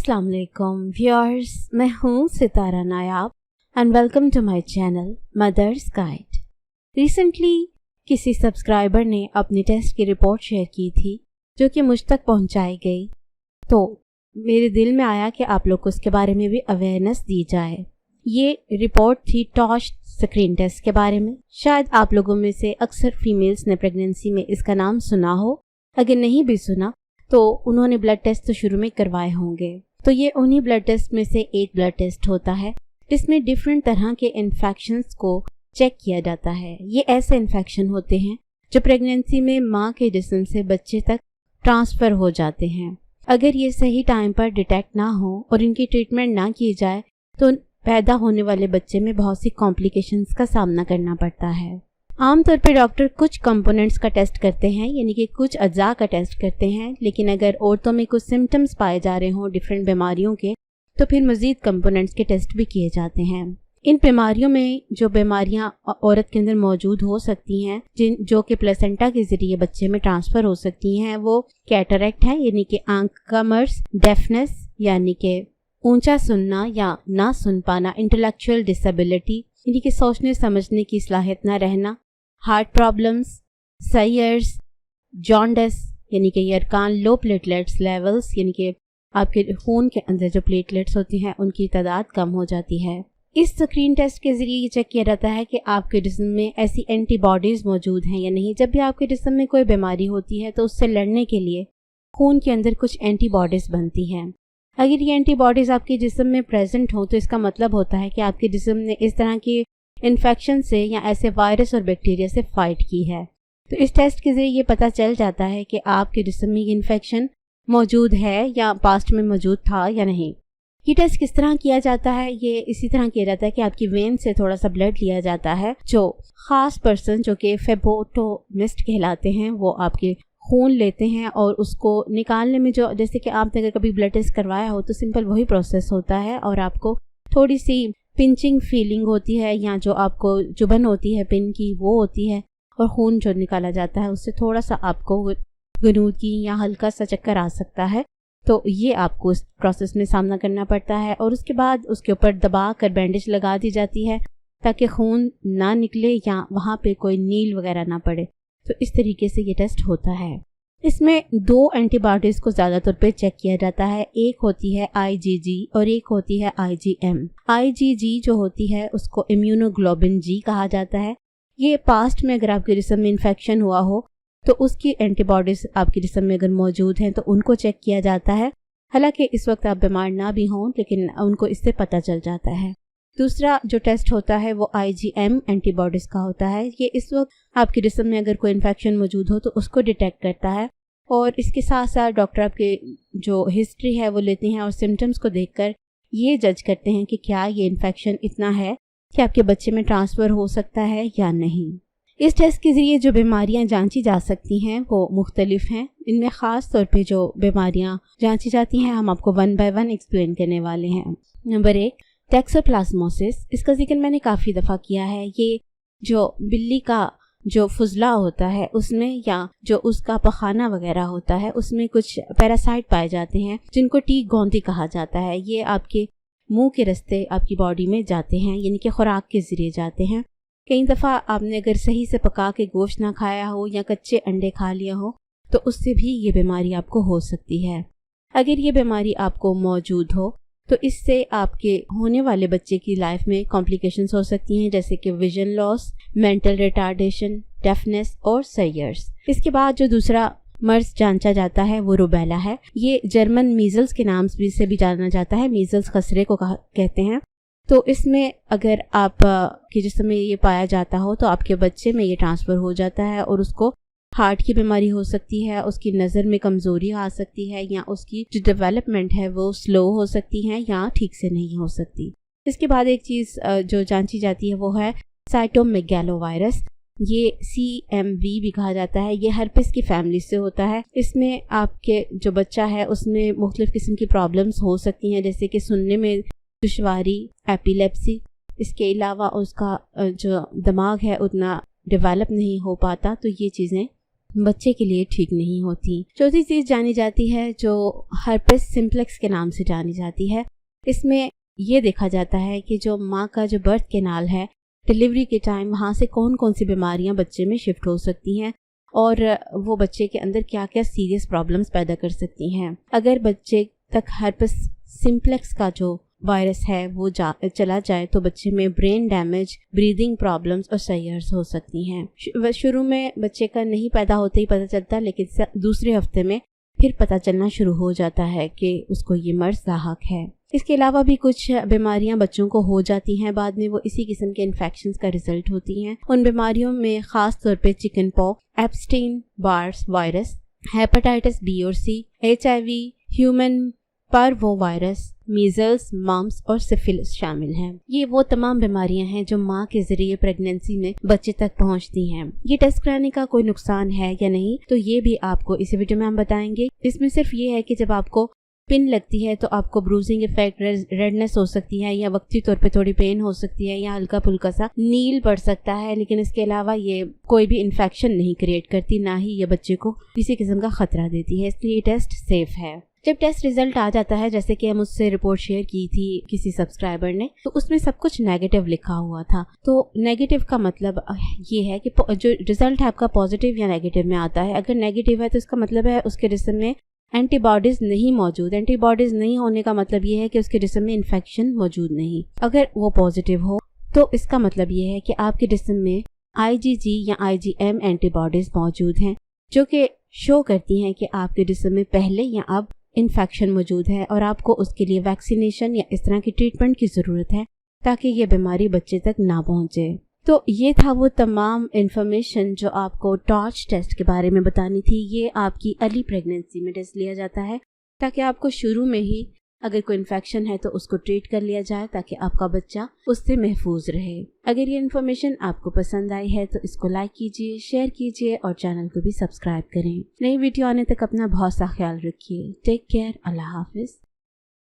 अस्सलाम वालेकुम व्यूअर्स, मैं हूँ Sitara Nayab and welcome to my channel mother's guide. Recently किसी सब्सक्राइबर ने अपनी टेस्ट की रिपोर्ट शेयर की थी जो कि मुझ तक पहुँचाई गई, तो मेरे दिल में आया कि आप लोग को उसके बारे में भी अवेयरनेस दी जाए। ये रिपोर्ट थी टॉर्च स्क्रीन टेस्ट के बारे में। शायद आप लोगों में से अक्सर फीमेल्स ने प्रेगनेंसी में इसका नाम सुना हो, अगर नहीं भी सुना तो उन्होंने ब्लड टेस्ट तो शुरू में करवाए होंगे। तो ये उन्हीं ब्लड टेस्ट में से एक ब्लड टेस्ट होता है जिसमें डिफरेंट तरह के इन्फेक्शंस को चेक किया जाता है। ये ऐसे इन्फेक्शन होते हैं जो प्रेगनेंसी में माँ के जिस्म से बच्चे तक ट्रांसफ़र हो जाते हैं। अगर ये सही टाइम पर डिटेक्ट ना हो और इनकी ट्रीटमेंट ना की जाए तो पैदा होने वाले बच्चे में बहुत सी कॉम्प्लिकेशंस का सामना करना पड़ता है। आमतौर पर डॉक्टर कुछ कंपोनेंट्स का टेस्ट करते हैं, यानी कि कुछ अज्जा का टेस्ट करते हैं, लेकिन अगर औरतों में कुछ सिम्टम्स पाए जा रहे हों डिफरेंट बीमारियों के तो फिर मज़ीद कंपोनेंट्स के टेस्ट भी किए जाते हैं। इन बीमारियों में जो बीमारियां औरत के अंदर मौजूद हो सकती हैं जो कि प्लेसेंटा के ज़रिए बच्चे में ट्रांसफ़र हो सकती हैं, वो कैटरेक्ट है यानी कि आंख का मर्ज, डेफनेस यानी कि ऊंचा सुनना या ना सुन पाना, इंटेलेक्चुअल डिसेबिलिटी यानी कि सोचने समझने की सलाहियत ना रहना, हार्ट प्रॉब्लम्स, सायर्स, जॉन्डिस यानी कि यरकान, लो प्लेटलेट्स लेवल्स यानी कि आपके खून के अंदर जो प्लेटलेट्स होती हैं उनकी तादाद कम हो जाती है। इस स्क्रीन टेस्ट के ज़रिए ये चेक किया जाता है कि आपके जिस्म में ऐसी एंटीबॉडीज़ मौजूद हैं या नहीं। जब भी आपके जिस्म में कोई बीमारी होती है तो उससे लड़ने के लिए खून के अंदर कुछ एंटीबॉडीज़ बनती हैं। अगर ये एंटीबॉडीज़ आपके जिस्म में प्रेजेंट हो तो इसका मतलब होता है कि आपके जिस्म ने इस तरह की इन्फेक्शन से या ऐसे वायरस और बैक्टीरिया से फाइट की है। तो इस टेस्ट के ज़रिए ये पता चल जाता है कि आपके जिस्म में ये इन्फेक्शन मौजूद है या पास्ट में मौजूद था या नहीं। ये टेस्ट किस तरह किया जाता है? ये इसी तरह किया जाता है कि आपकी वेन से थोड़ा सा ब्लड लिया जाता है। जो ख़ास पर्सन जो कि फेबोटोमिस्ट कहलाते हैं वो आपके खून लेते हैं और उसको निकालने में जो, जैसे कि आपने अगर कभी ब्लड टेस्ट करवाया हो तो सिंपल वही प्रोसेस होता है और आपको थोड़ी सी पिंचिंग फीलिंग होती है या जो आपको चुभन होती है पिन की वो होती है, और खून जो निकाला जाता है उससे थोड़ा सा आपको गनूदगी या हल्का सा चक्कर आ सकता है। तो ये आपको इस प्रोसेस में सामना करना पड़ता है और उसके बाद उसके ऊपर दबा कर बैंडेज लगा दी जाती है ताकि खून ना निकले या वहाँ पे कोई नील वगैरह ना पड़े। तो इस तरीके से ये टेस्ट होता है। इसमें दो एंटीबॉडीज़ को ज़्यादातर पे चेक किया जाता है। एक होती है IgG और एक होती है IgM। IgG जो होती है उसको इम्यूनोग्लोबिन G कहा जाता है। ये पास्ट में अगर आपके जिस्म में इन्फेक्शन हुआ हो तो उसकी एंटीबॉडीज़ आपके जिस्म में अगर मौजूद हैं तो उनको चेक किया जाता है। हालांकि इस वक्त आप बीमार ना भी हों लेकिन उनको इससे पता चल जाता है। दूसरा जो टेस्ट होता है वो IgM एंटीबॉडीज़ का होता है। ये इस वक्त आपके जिस्म में अगर कोई इन्फेक्शन मौजूद हो तो उसको डिटेक्ट करता है और इसके साथ साथ डॉक्टर आपके जो हिस्ट्री है वो लेते हैं और सिम्टम्स को देखकर ये जज करते हैं कि क्या ये इन्फेक्शन इतना है कि आपके बच्चे में ट्रांसफ़र हो सकता है या नहीं। इस टेस्ट के ज़रिए जो बीमारियां जांची जा सकती हैं वो मुख्तलिफ हैं। इनमें ख़ास तौर पे जो बीमारियां जांची जाती हैं हम आपको वन बाय वन एक्सप्लेन करने वाले हैं। नंबर 1, टैक्सोप्लाज्मोसिस। इसका जिक्र मैंने काफ़ी दफ़ा किया है। ये जो बिल्ली का जो फुजला होता है उसमें या जो उसका पखाना वगैरह होता है उसमें कुछ पैरासाइट पाए जाते हैं जिनको टी गोंदी कहा जाता है। ये आपके मुंह के रास्ते आपकी बॉडी में जाते हैं, यानी कि खुराक के ज़रिए जाते हैं। कई दफ़ा आपने अगर सही से पका के गोश्त ना खाया हो या कच्चे अंडे खा लिया हो तो उससे भी ये बीमारी आपको हो सकती है। अगर ये बीमारी आपको मौजूद हो तो इससे आपके होने वाले बच्चे की लाइफ में कॉम्प्लिकेशंस हो सकती हैं, जैसे कि vision loss, mental retardation, deafness और सायर्स। इसके बाद जो दूसरा मर्ज जांचा जाता है वो रुबेला है। ये जर्मन मीजल्स के नाम से भी जाना जाता है। मीजल्स खसरे को कहते हैं। तो इसमें अगर आप के जिस्म में ये पाया जाता हो तो आपके बच्चे में ये ट्रांसफ़र हो जाता है और उसको हार्ट की बीमारी हो सकती है, उसकी नज़र में कमज़ोरी आ सकती है या उसकी जो डेवलपमेंट है वो स्लो हो सकती है या ठीक से नहीं हो सकती। इसके बाद एक चीज़ जो जांची जाती है वो है साइटोमेगालोवायरस। ये CMV भी कहा जाता है। ये हर्पिस की फैमिली से होता है। इसमें आपके जो बच्चा है उसमें मुख्तलिफ़ किस्म की प्रॉब्लम्स हो सकती हैं, जैसे कि सुनने में दुश्वारी, एपिलेप्सी। इसके अलावा उसका जो दिमाग है उतना डेवलप नहीं हो पाता। तो ये चीज़ें बच्चे के लिए ठीक नहीं होती। चौथी चीज़ जानी जाती है जो हर्पेस सिम्प्लेक्स के नाम से जानी जाती है। इसमें ये देखा जाता है कि जो माँ का जो बर्थ कैनाल है, डिलीवरी के टाइम वहाँ से कौन कौन सी बीमारियाँ बच्चे में शिफ्ट हो सकती हैं और वो बच्चे के अंदर क्या क्या सीरियस प्रॉब्लम्स पैदा कर सकती हैं। अगर बच्चे तक हर्पेस सिम्प्लेक्स का जो वायरस है वो चला जाए तो बच्चे में ब्रेन डैमेज, ब्रीदिंग प्रॉब्लम्स और सैयर्स हो सकती हैं। शुरू में बच्चे का नहीं पैदा होते ही पता चलता, लेकिन दूसरे हफ्ते में फिर पता चलना शुरू हो जाता है कि उसको ये मर्ज लाहक है। इसके अलावा भी कुछ बीमारियां बच्चों को हो जाती हैं, बाद में वो इसी किस्म के इन्फेक्शंस का रिजल्ट होती हैं। उन बीमारियों में ख़ास तौर पे chicken pox, Epstein Barr virus, hepatitis B और सी, HIV, human parvovirus, measles, mumps और सिफिलिस शामिल हैं। ये वो तमाम बीमारियां हैं जो माँ के जरिए प्रेगनेंसी में बच्चे तक पहुंचती हैं। ये टेस्ट कराने का कोई नुकसान है या नहीं, तो ये भी आपको इस वीडियो में हम बताएंगे। इसमें सिर्फ ये है कि जब आपको पिन लगती है तो आपको ब्रूजिंग इफेक्ट, रेडनेस हो सकती है या वक्ती तौर पे थोड़ी पेन हो सकती है या हल्का फुल्का सा नील पड़ सकता है, लेकिन इसके अलावा ये कोई भी इन्फेक्शन नहीं क्रिएट करती, ना ही ये बच्चे को किसी किस्म का खतरा देती है, इसलिए ये टेस्ट सेफ है। जब टेस्ट रिजल्ट आ जाता है, जैसे कि हम उससे रिपोर्ट शेयर की थी किसी सब्सक्राइबर ने, तो उसमें सब कुछ नेगेटिव लिखा हुआ था। तो नेगेटिव का मतलब ये है कि जो रिजल्ट है आपका पॉजिटिव या नेगेटिव में आता है। अगर नेगेटिव है तो इसका मतलब है उसके जिस्म में एंटीबॉडीज नहीं मौजूद। एंटीबॉडीज नहीं होने का मतलब ये है कि उसके जिस्म में इन्फेक्शन मौजूद नहीं। अगर वो पॉजिटिव हो तो इसका मतलब ये है कि आपके जिस्म में IgG या IgM एंटीबॉडीज मौजूद हैं, जो कि शो करती हैं कि आपके जिस्म में पहले या अब इन्फेक्शन मौजूद है और आपको उसके लिए वैक्सीनेशन या इस तरह की ट्रीटमेंट की ज़रूरत है ताकि ये बीमारी बच्चे तक ना पहुंचे। तो ये था वो तमाम इन्फॉर्मेशन जो आपको टॉर्च टेस्ट के बारे में बतानी थी। ये आपकी अर्ली प्रेगनेंसी में टेस्ट लिया जाता है ताकि आपको शुरू में ही अगर कोई इन्फेक्शन है तो उसको ट्रीट कर लिया जाए ताकि आपका बच्चा उससे महफूज रहे। अगर ये इन्फॉर्मेशन आपको पसंद आई है तो इसको लाइक कीजिए, शेयर कीजिए और चैनल को भी सब्सक्राइब करें। नई वीडियो आने तक अपना बहुत सा ख्याल रखिए। Take care. अल्लाह हाफिज।